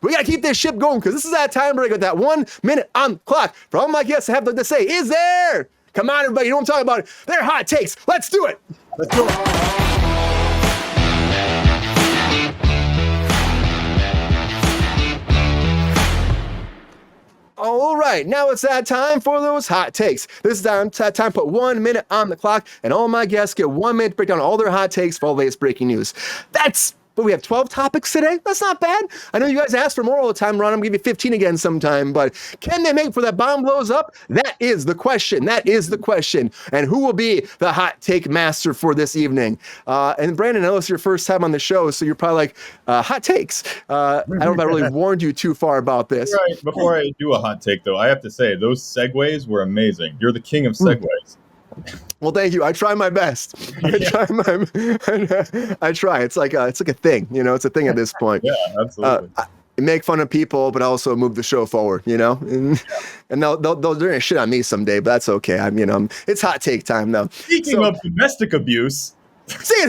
We got to keep this ship going because this is that time break with that 1 minute on the clock. For all my guests to have to say, is there? Come on, everybody. You know what I'm talking about. They're hot takes. Let's do it. Let's do it. All right, now it's that time for those hot takes. This is that time to put 1 minute on the clock, and all my guests get 1 minute to break down all their hot takes for all the latest breaking news. But we have 12 topics today. That's not bad. I know you guys ask for more all the time, Ron. I'm going to give you 15 again sometime, but can they make it for that bomb blows up? That is the question. And who will be the hot take master for this evening? And Brandon, I know it's your first time on the show, so you're probably like, hot takes. I don't know if I really warned you too far about this. Right. Before I do a hot take, though, I have to say, those segues were amazing. You're the king of segues. Well, thank you. I try my best. I try. It's like a thing, it's a thing at this point. Yeah, absolutely. Make fun of people, but also move the show forward, and they're gonna shit on me someday, but that's okay. It's hot take time though. Speaking of domestic abuse. I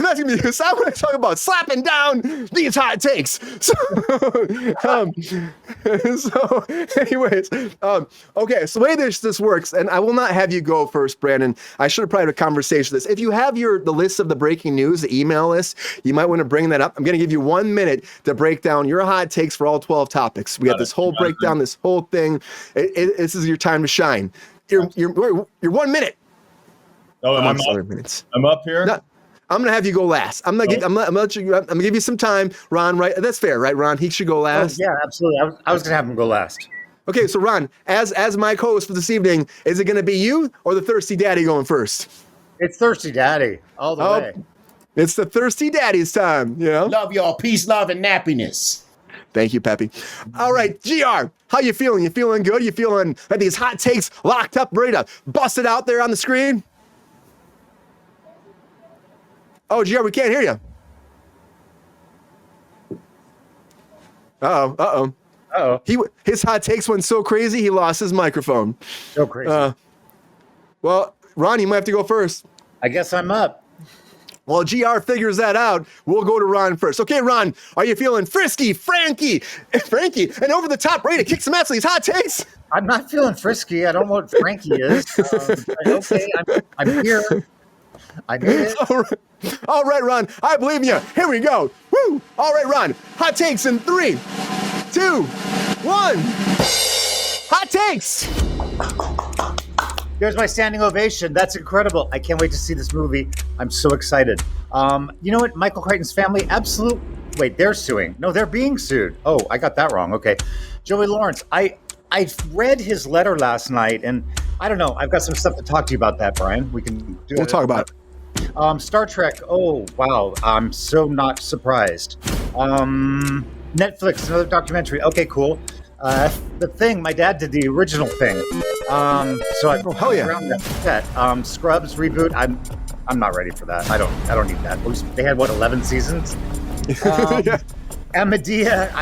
want to talk about slapping down these hot takes. Anyways, okay. So the way this works, and I will not have you go first, Brandon. I should have probably had a conversation with this. If you have the list of the breaking news, the email list, you might want to bring that up. I'm going to give you 1 minute to break down your hot takes for all 12 topics. We got this whole breakdown, this whole thing. This is your time to shine. You're 1 minute. Oh, I'm up here. No, I'm gonna have you go last. I'm gonna give you some time, Ron. Right? That's fair, right, Ron? He should go last. Oh, yeah, absolutely. I was gonna have him go last. Okay, so Ron, as my co-host for this evening, is it gonna be you or the Thirsty Daddy going first? It's Thirsty Daddy all the way. It's the Thirsty Daddy's time. Love y'all. Peace, love, and nappiness. Thank you, Peppy. All right, GR, how you feeling? You feeling good? You feeling that these hot takes locked up, ready to bust it out there on the screen? Oh, GR, we can't hear you. Uh-oh. His hot takes went so crazy, he lost his microphone. So crazy. Well, Ron, you might have to go first. I guess I'm up. While GR figures that out, we'll go to Ron first. Okay, Ron, are you feeling frisky, Frankie, and over the top, ready to kick some ass with these hot takes? I'm not feeling frisky. I don't know what Frankie is. Okay, I'm here. I made it. All right, Ron. I believe in you. Here we go. Woo! All right, Ron. Hot takes in 3, 2, 1. Hot takes. There's my standing ovation. That's incredible. I can't wait to see this movie. I'm so excited. You know what? Michael Crichton's family, wait, they're suing. No, they're being sued. Oh, I got that wrong. Okay. Joey Lawrence, I read his letter last night, and I don't know. I've got some stuff to talk to you about that, Brian. We'll talk about it. Star Trek. Oh, wow. I'm so not surprised. Netflix, another documentary. Okay, cool. The Thing. My dad did the original Thing. So I around that set. Scrubs reboot. I'm not ready for that. I don't need that. They had 11 seasons. Yeah. And Medea.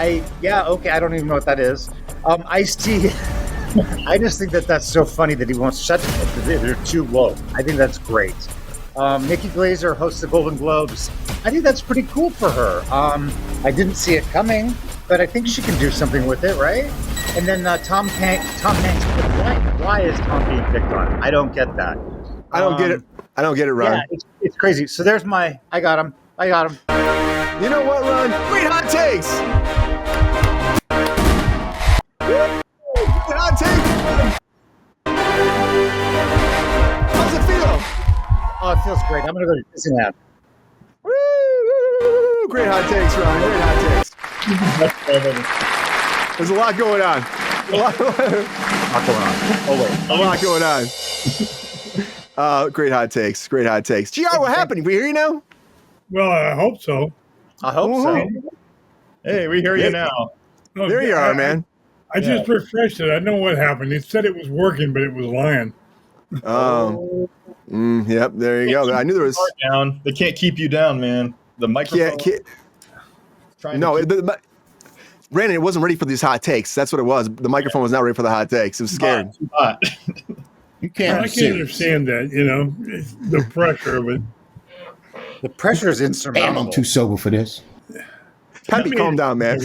Okay. I don't even know what that is. Ice-T. I just think that's so funny that he won't shut it. They're too low. I think that's great. Nikki Glaser hosts the Golden Globes. I think that's pretty cool for her. I didn't see it coming, but I think she can do something with it, right? And then Tom Hanks. Why is Tom being picked on? I don't get that. I don't get it. I don't get it, Ron. Yeah, it's crazy. So there's I got him. You know what, Ron? Great hot takes. Hot take. How's it feel? Oh, it feels great. I'm going to go to Disneyland. Woo! Great hot takes, Ron. Great hot takes. There's a lot going on. A lot going on. Great hot takes. Great hot takes. GR, what happened? We hear you now? Well, I hope so. I hope so. Hey, we hear you now. No, there you are, man. I just refreshed it. I know what happened. It said it was working, but it was lying. Yep, there you go. I knew there was. Down. They can't keep you down, man. The microphone. Brandon, it wasn't ready for these hot takes. That's what it was. The microphone was not ready for the hot takes. It was scared. You can't. I can understand that. The pressure of it. The pressure is insurmountable. Damn, I'm too sober for this. Peppy, calm down, man.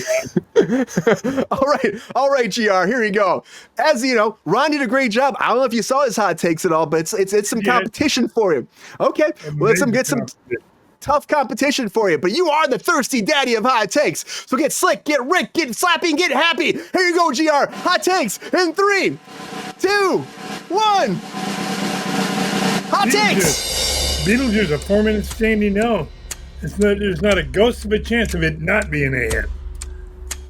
All right, GR, here we go. As you know, Ron did a great job. I don't know if you saw his hot takes at all, but it's some competition for him. Okay, let's get some tough competition for you. But you are the thirsty daddy of hot takes. So get slick, get Rick, get slappy, and get happy. Here you go, GR. Hot takes in 3, 2, 1. Hot takes. Beetlejuice, a 4-minute standing L. There's not a ghost of a chance of it not being a hit.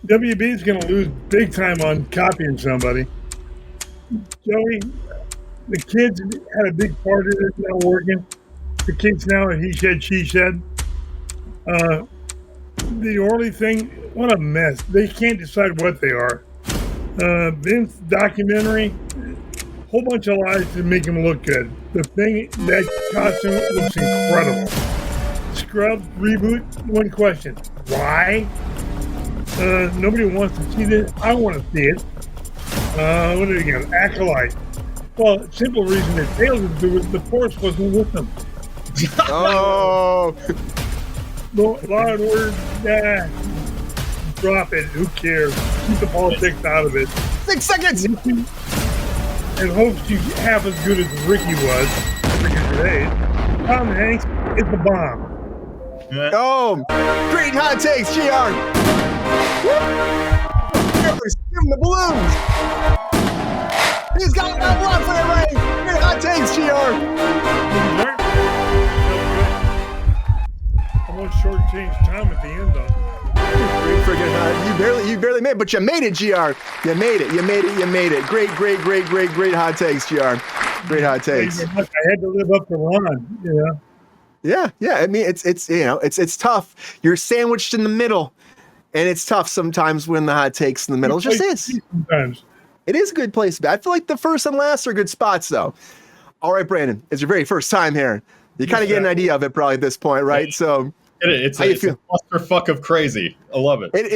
WB is going to lose big time on copying somebody. Joey, the kids had a big part of it not working. The kids now are he said, she said. The Orly thing, what a mess. They can't decide what they are. Vince documentary, whole bunch of lies to make him look good. The thing, that costume looks incredible. Scrubs reboot, one question. Why? Nobody wants to see this. I want to see it. What did it get? Acolyte. Well, simple reason it failed is because the force wasn't with them. Oh. Law and order, nah. Drop it. Who cares? Keep the politics out of it. 6 seconds. And hope she's half as good as Ricky was. Ricky today. Tom Hanks is the bomb. Oh, great hot takes, GR. Give him the balloons. He's got that block for everybody. Great hot takes, GR. Almost shortchanged Tom at the end, though. Freaking you barely made it, but you made it, GR. You made it. Great hot takes, GR. Great hot takes. I had to live up to Ron, Yeah. I mean, it's tough. You're sandwiched in the middle, and it's tough sometimes when the hot takes in the middle. It just is. Sometimes. It is a good place to be. I feel like the first and last are good spots, though. All right, Brandon, it's your very first time here. You kind of get an idea of it probably at this point, right? So, it's a clusterfuck of crazy. I love it. It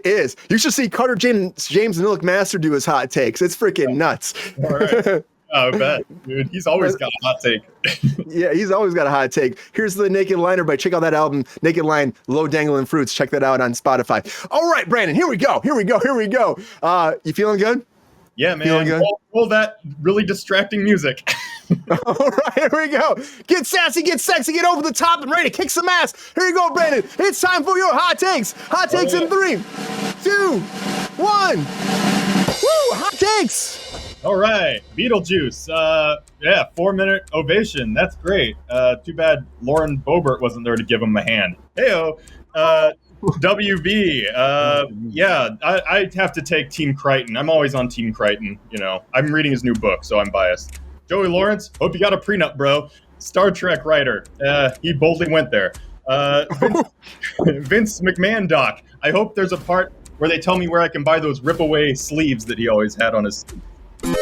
is. You should see Carter James and Nick Master do his hot takes. It's freaking nuts. All right. I bet, dude. He's always got a hot take. Yeah, he's always got a hot take. Here's the Naked Line, everybody. Check out that album, Naked Line, Low Dangling Fruits. Check that out on Spotify. All right, Brandon, here we go. You feeling good? Yeah, man. All that really distracting music. All right, here we go. Get sassy, get sexy, get over the top, and ready to kick some ass. Here you go, Brandon. It's time for your hot takes. Hot takes in 3, 2, 1. Woo, hot takes. All right, Beetlejuice. 4-minute ovation. That's great. Too bad Lauren Boebert wasn't there to give him a hand. Heyo. WB. I have to take Team Crichton. I'm always on Team Crichton. I'm reading his new book, so I'm biased. Joey Lawrence. Hope you got a prenup, bro. Star Trek writer. He boldly went there. Vince McMahon doc. I hope there's a part where they tell me where I can buy those rip-away sleeves that he always had on his. The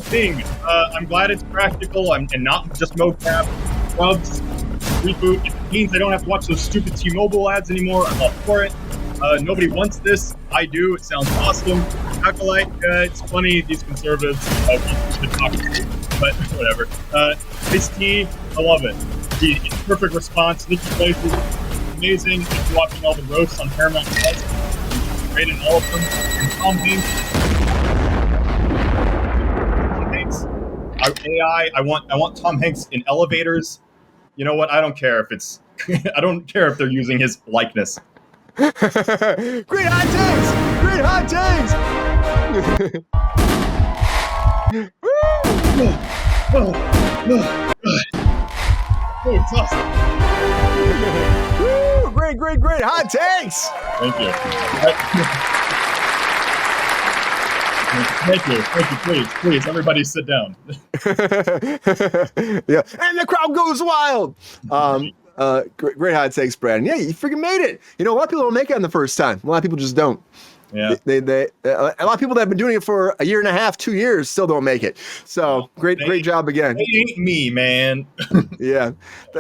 Thing. I'm glad it's practical and not just mocap. Scrubs. Reboot. If it means I don't have to watch those stupid T-Mobile ads anymore, I'm all for it. Nobody wants this. I do. It sounds awesome. Acolyte. It's funny. These conservatives should talk to me, but whatever. Ice-T. I love it. The perfect response. Nikki Places. Amazing. Just watching all the roasts on Paramount Plus. Great in all of them. And Tom Hanks. AI. I want Tom Hanks in elevators. You know what? I don't care if it's. I don't care if they're using his likeness. Great hot takes. Oh, it's awesome. Woo, great hot takes. Thank you. Thank you. Please, everybody sit down. Yeah, and the crowd goes wild. Great hot takes, Brandon. Yeah, you freaking made it. A lot of people don't make it on the first time. A lot of people just don't. Yeah. A lot of people that have been doing it for a year and a half, 2 years, still don't make it. So great job again. It ain't me, man. Yeah.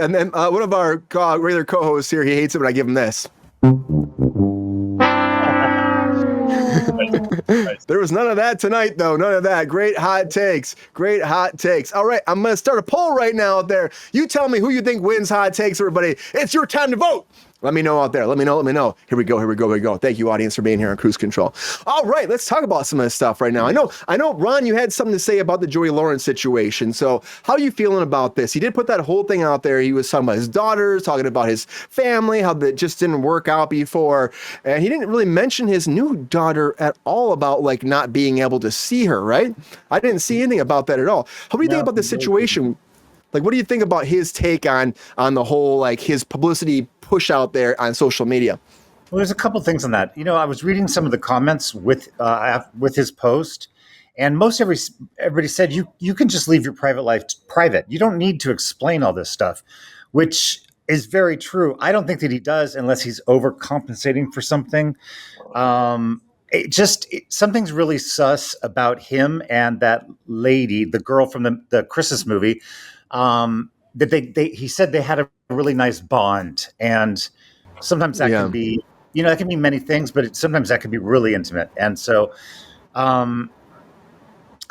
And then one of our regular co-hosts here, he hates it when I give him this. There was none of that tonight, though. None of that. Great hot takes. All right, I'm going to start a poll right now out there. You tell me who you think wins hot takes, everybody. It's your time to vote. Let me know out there. Let me know. Here we go. Thank you, audience, for being here on Cruise Control. All right, let's talk about some of this stuff right now. I know, Ron, you had something to say about the Joey Lawrence situation. So how are you feeling about this? He did put that whole thing out there. He was talking about his daughters, talking about his family, how that just didn't work out before. And he didn't really mention his new daughter at all about like not being able to see her, right? I didn't see anything about that at all. How do you think about this situation? Like, what do you think about his take on the whole, like, his publicity push out there on social media? Well, there's a couple things on that. I was reading some of the comments with his post, and everybody said you can just leave your private life private. You don't need to explain all this stuff, which is very true. I don't think that he does unless he's overcompensating for something. Something's really sus about him and that lady, the girl from the Kruse movie. That he said they had a really nice bond, and sometimes that can be, that can mean many things, but sometimes that can be really intimate. And so, I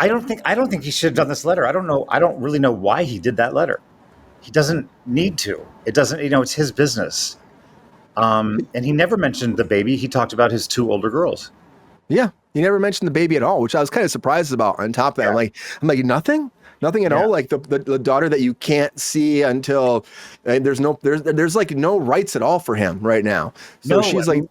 don't think he should have done this letter. I don't really know why he did that letter. He doesn't need to. It doesn't, it's his business. And he never mentioned the baby. He talked about his 2 older girls. Yeah. He never mentioned the baby at all, which I was kind of surprised about. On top of that, I'm like, nothing at all. Like the daughter that you can't see until there's like no rights at all for him right now. So she's like,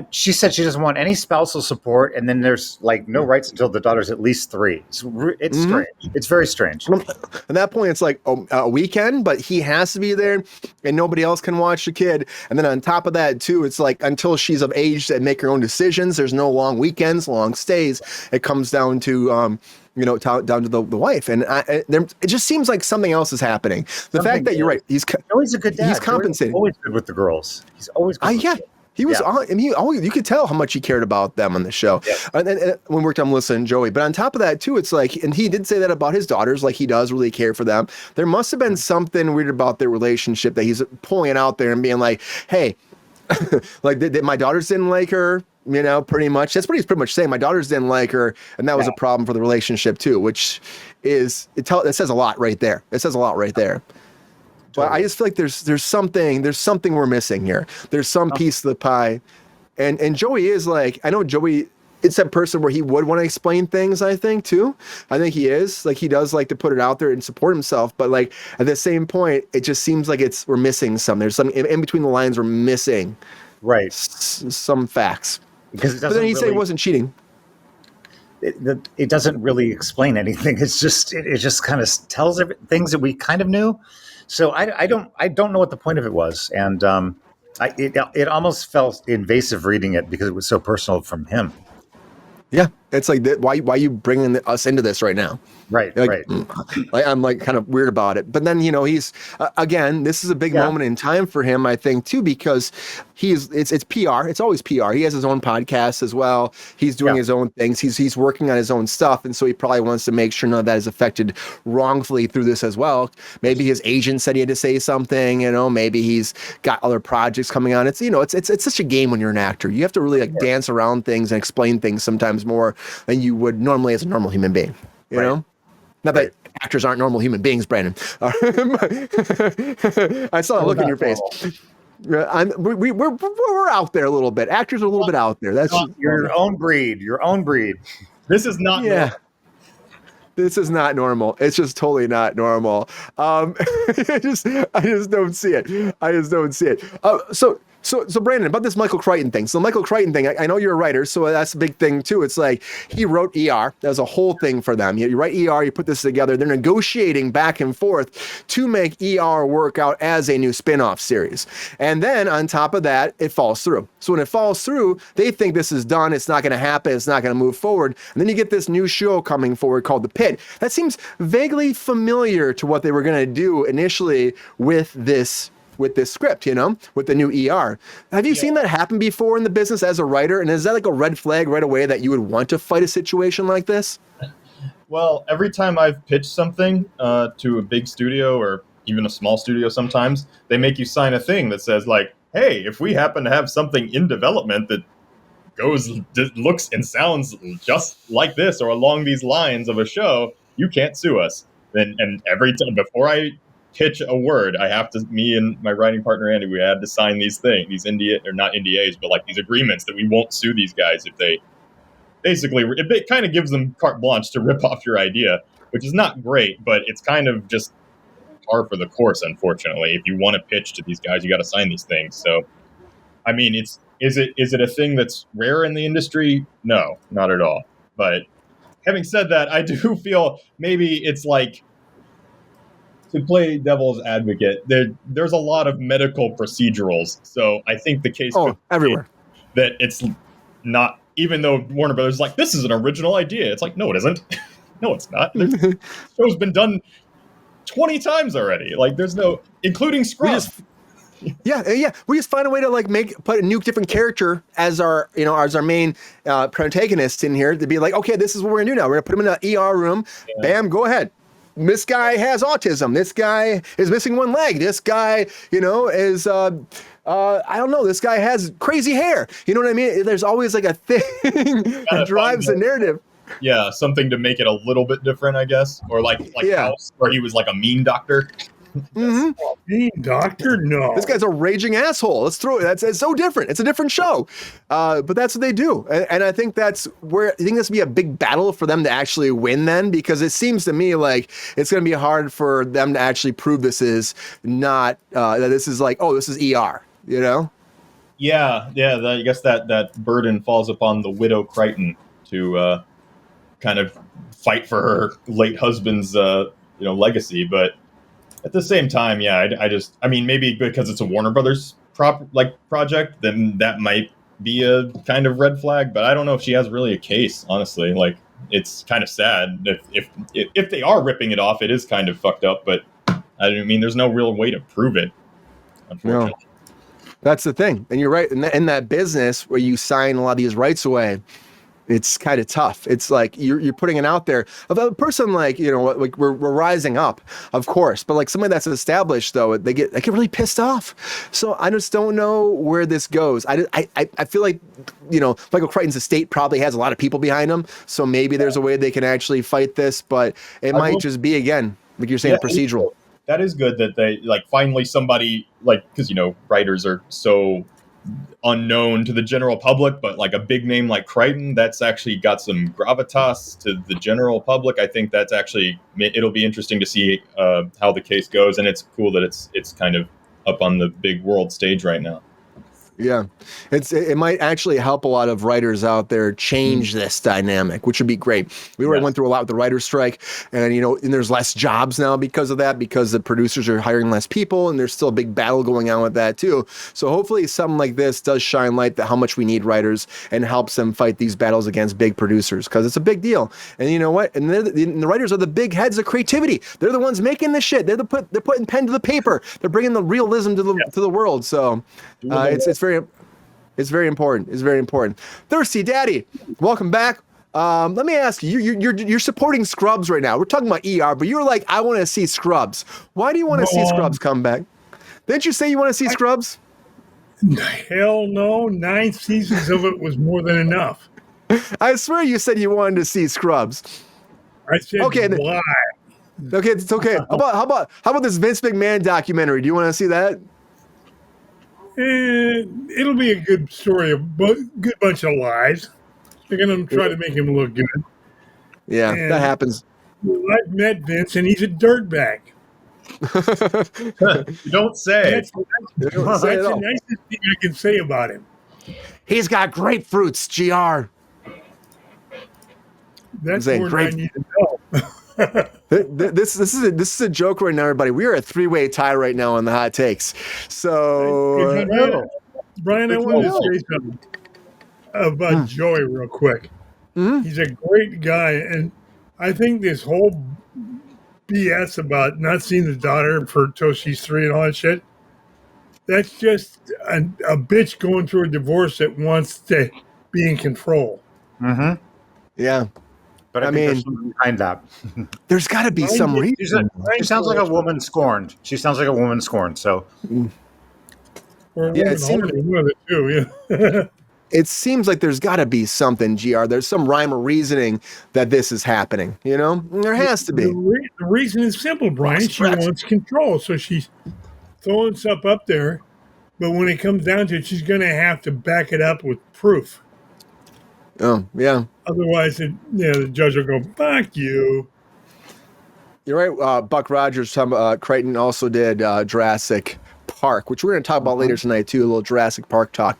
she said she doesn't want any spousal support. And then there's like no rights until the daughter's at least 3. It's strange. It's very strange. At that point, it's like a weekend, but he has to be there and nobody else can watch the kid. And then on top of that too, it's like until she's of age to make her own decisions, there's no long weekends, long stays. It comes down to, down to the wife. And it just seems like something else is happening. The fact that you're right, he's always a good dad. He's compensating. He's always good with the girls. He's always good. He was on. I mean, you could tell how much he cared about them on the show. Yeah. And when we worked on Melissa and Joey. But on top of that, too, it's like, and he did say that about his daughters, like he does really care for them. There must have been something weird about their relationship that he's pulling it out there and being like, hey, like my daughters didn't like her, pretty much. That's what he's pretty much saying. My daughters didn't like her, and that was a problem for the relationship, too, which is, it says a lot right there. It says a lot right there. But I just feel like there's something we're missing here. There's some piece of the pie. And Joey is like, I know Joey, it's that person where he would want to explain things, I think, too. I think he is. Like, he does like to put it out there and support himself. But like at the same point, it just seems like we're missing some. There's some in between the lines, we're missing some facts. Because but then he said it wasn't cheating. It doesn't really explain anything. It's just it just kind of tells things that we kind of knew. So I don't know what the point of it was, and it almost felt invasive reading it because it was so personal from him. Yeah, it's like why are you bringing us into this right now? Right. Like, I'm like kind of weird about it. But then he's again, this is a big moment in time for him, I think, too, because it's PR. It's always PR. He has his own podcast as well. He's doing his own things. He's working on his own stuff, and so he probably wants to make sure none of that is affected wrongfully through this as well. Maybe his agent said he had to say something. Maybe he's got other projects coming on. It's it's such a game when you're an actor. You have to really dance around things and explain things sometimes more than you would normally as a normal human being. You know. Not that actors aren't normal human beings, Brandon. I saw a look in your face. We're out there a little bit. Actors are a little bit out there. That's your own breed. Your own breed. This is not normal. This is not normal. It's just totally not normal. I just don't see it. I just don't see it. So Brandon, about this Michael Crichton thing. So Michael Crichton thing, I know you're a writer, so that's a big thing too. It's like he wrote ER. That was a whole thing for them. You write ER, you put this together. They're negotiating back and forth to make ER work out as a new spin-off series. And then on top of that, it falls through. So when it falls through, they think this is done. It's not going to happen. It's not going to move forward. And then you get this new show coming forward called The Pit. That seems vaguely familiar to what they were going to do initially with this script, with the new ER. Have you seen that happen before in the business as a writer? And is that like a red flag right away that you would want to fight a situation like this? Well, every time I've pitched something to a big studio or even a small studio, sometimes they make you sign a thing that says like, hey, if we happen to have something in development that looks and sounds just like this or along these lines of a show, you can't sue us. And every time before I pitch a word, me and my writing partner Andy, we had to sign these things, these not NDAs, but like these agreements that we won't sue these guys if they basically, it kind of gives them carte blanche to rip off your idea, which is not great, but it's kind of just par for the course, unfortunately. If you want to pitch to these guys, you got to sign these things. So, I mean, is it a thing that's rare in the industry? No, not at all. But having said that, I do feel maybe it's like, to play devil's advocate, there's a lot of medical procedurals. So I think the case everywhere that it's not, even though Warner Brothers is like, this is an original idea. It's like, no, it isn't. No, it's not. The show's been done 20 times already. Like, there's no, including Scrubs. Yeah. We just find a way to put a new different character as our main protagonist in here to be like, okay, this is what we're gonna do now. We're gonna put him in an ER room. Yeah. Bam, go ahead. This guy has autism. This guy is missing one leg. This guy, is I don't know. This guy has crazy hair. You know what I mean? There's always like a thing that drives the narrative. Yeah, something to make it a little bit different, I guess, or like House, where he was like a mean doctor. Mm-hmm. Mean doctor? No. This guy's a raging asshole. Let's throw it. It's so different. It's a different show. But that's what they do. And I think that's where I think this would be a big battle for them to actually win then, because it seems to me like it's going to be hard for them to actually prove this is not, that this is like, oh, this is ER, Yeah. I guess that burden falls upon the widow Crichton to kind of fight for her late husband's, legacy. But at the same time, I mean, maybe because it's a Warner Brothers project, then that might be a kind of red flag. But I don't know if she has really a case, honestly. Like, it's kind of sad if they are ripping it off. It is kind of fucked up. But I mean, there's no real way to prove it, unfortunately. No. That's the thing, and you're right. In that business where you sign a lot of these rights away, it's kind of tough. It's like you're putting it out there. Of a person like, like we're rising up, of course, but like somebody that's established, though, they get really pissed off. So I just don't know where this goes. I feel like, Michael Crichton's estate probably has a lot of people behind him, so maybe there's a way they can actually fight this, but it might just be, again, like you're saying, procedural. That is good that they finally somebody because writers are so unknown to the general public, but like a big name like Crichton, that's actually got some gravitas to the general public. I think that's actually, it'll be interesting to see how the case goes, and it's cool that it's kind of up on the big world stage right now. Yeah, it might actually help a lot of writers out there change this dynamic, which would be great. We already went through a lot with the writer's strike, and and there's less jobs now because of that, because the producers are hiring less people, and there's still a big battle going on with that too. So hopefully something like this does shine light to how much we need writers and helps them fight these battles against big producers, because it's a big deal. And you know what? And the writers are the big heads of creativity. They're the ones making the shit. They're putting pen to the paper. They're bringing the realism to the world. So it's very important. It's very important. Thirsty Daddy, welcome back. Let me ask you, you're supporting Scrubs right now. We're talking about ER, but you're like, I want to see Scrubs. Why do you want to see Scrubs come back? Didn't you say you want to see Scrubs? Hell no. 9 seasons of it was more than enough. I swear you said you wanted to see Scrubs. I said, why? Okay, it's okay. How about this Vince McMahon documentary? Do you want to see that? It'll be a good story, a good bunch of lies. They're going to try to make him look good. Yeah, and that happens. I've met Vince, and he's a dirtbag. You don't say. That's the nicest thing I can say about him. He's got grapefruits, GR. That's more I need to know. This is a joke right now, everybody. We are a 3-way tie right now on the hot takes. So, Brian, I want to say something about Joey real quick. Mm-hmm. He's a great guy, and I think this whole BS about not seeing the daughter till she's 3 and all that shit, that's just a bitch going through a divorce that wants to be in control. Mm-hmm. Yeah. But I mean, there's something behind that. There's got to be some reason. She sounds like a woman scorned. So, or it seems one of the two. Yeah. it seems like there's got to be something, GR. There's some rhyme or reasoning that this is happening. You know, there has to be. The reason is simple, Brian. She wants control, so she's throwing stuff up there. But when it comes down to it, she's going to have to back it up with proof. Oh, yeah. Otherwise, the judge will go, "Fuck you." You're right. Buck Rogers, Crichton also did Jurassic Park, which we're going to talk about later tonight too. A little Jurassic Park talk.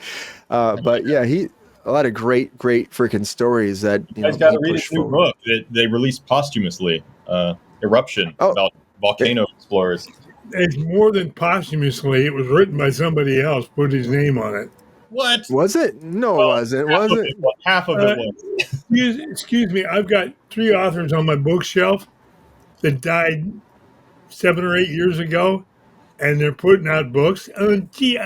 But yeah, a lot of great freaking stories that you guys got to read his new book that they released posthumously, Eruption, about volcano explorers. It's more than posthumously. It was written by somebody else. Put his name on it. What? Was it? No, it wasn't. Was it? Half of it was. Excuse me. I've got 3 authors on my bookshelf that died 7 or 8 years ago, and they're putting out books. I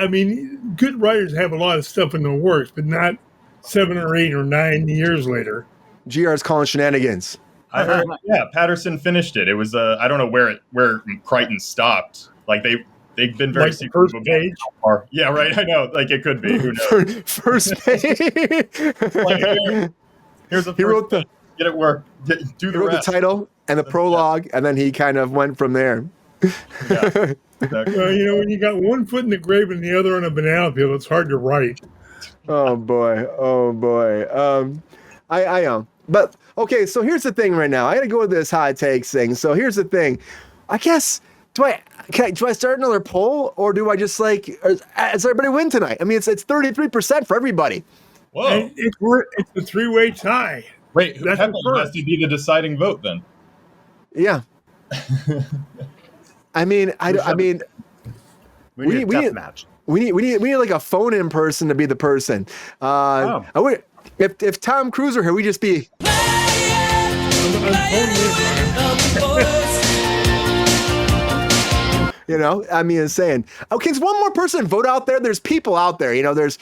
mean, good writers have a lot of stuff in the works, but not 7 or 8 or 9 years later. GR's calling shenanigans. I heard, Patterson finished it. It was I don't know where Crichton stopped. Like they've been very secret. First page. Yeah, right. I know. Like it could be. Who knows? First page. Here's a. He wrote the. Get it work. Do the wrote rest. the title and the prologue, and then he kind of went from there. Yeah, exactly. Well, when you got one foot in the grave and the other on a banana peel, it's hard to write. Oh boy. I am. But okay, so here's the thing right now. I got to go with this hot takes thing. So here's the thing. I guess do I start another poll, or do I just does everybody win tonight? I mean, it's 33% for everybody. Whoa! It's a 3-way tie. Wait, that has to be the deciding vote then. Yeah. I mean, we need a death match. We need like a phone-in person to be the person. If Tom Kruse were here, we'd just be. You know, I mean, it's saying, okay, can one more person vote out there? There's people out there. You know, there's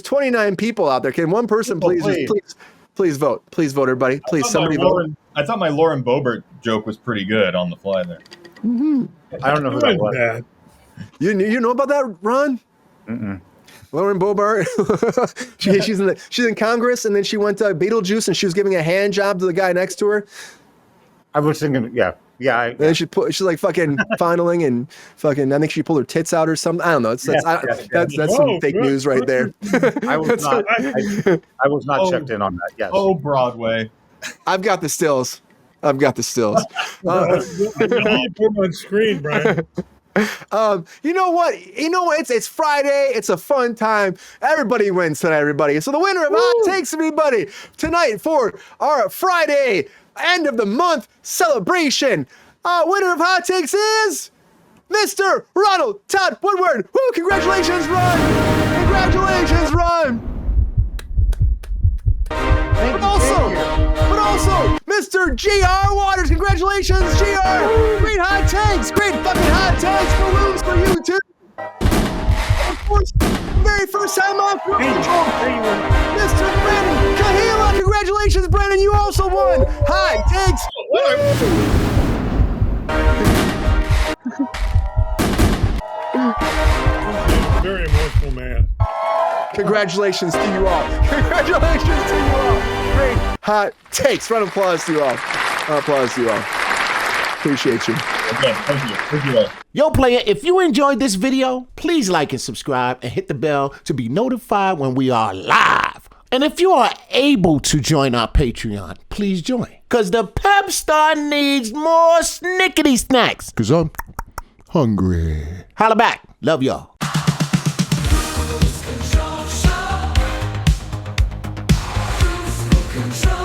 29 people out there. Can one person please vote? Please vote, everybody. Please, somebody vote. I thought my Lauren Boebert joke was pretty good on the fly there. Mm-hmm. I don't know who that was. You know about that, Ron? Mm-mm. Lauren Boebert. she's in Congress, and then she went to Beetlejuice, and she was giving a hand job to the guy next to her. I was thinking, yeah. And then she's like fucking fondling and fucking. I think she pulled her tits out or something. I don't know. That's some fake news right there. I was not checked in on that. Yes. Oh, Broadway. I've got the stills. You put them on screen, Brian. You know what? It's Friday. It's a fun time. Everybody wins tonight, everybody. So the winner of Hot Takes, everybody, tonight for our Friday end of the month celebration. Winner of Hot Takes is Mr. Ronald Todd Woodward. Woo! Congratulations, Ron! Congratulations, Ron! But also, Mr. GR Waters. Congratulations, GR! Great hot takes! Great fucking hot takes! Balloons for you, too! Of course, very first time off, Mr. Brandon Cahela. Congratulations, Brandon! You also won hot takes! Very emotional man. Congratulations to you all. Congratulations to you all. Great hot takes. Round of applause to you all. Appreciate you. Okay, thank you. Yo, player, if you enjoyed this video, please like and subscribe and hit the bell to be notified when we are live. And if you are able to join our Patreon, please join. Because the Pepestar needs more snickety snacks. Because I'm hungry. Holla back. Love y'all. Control.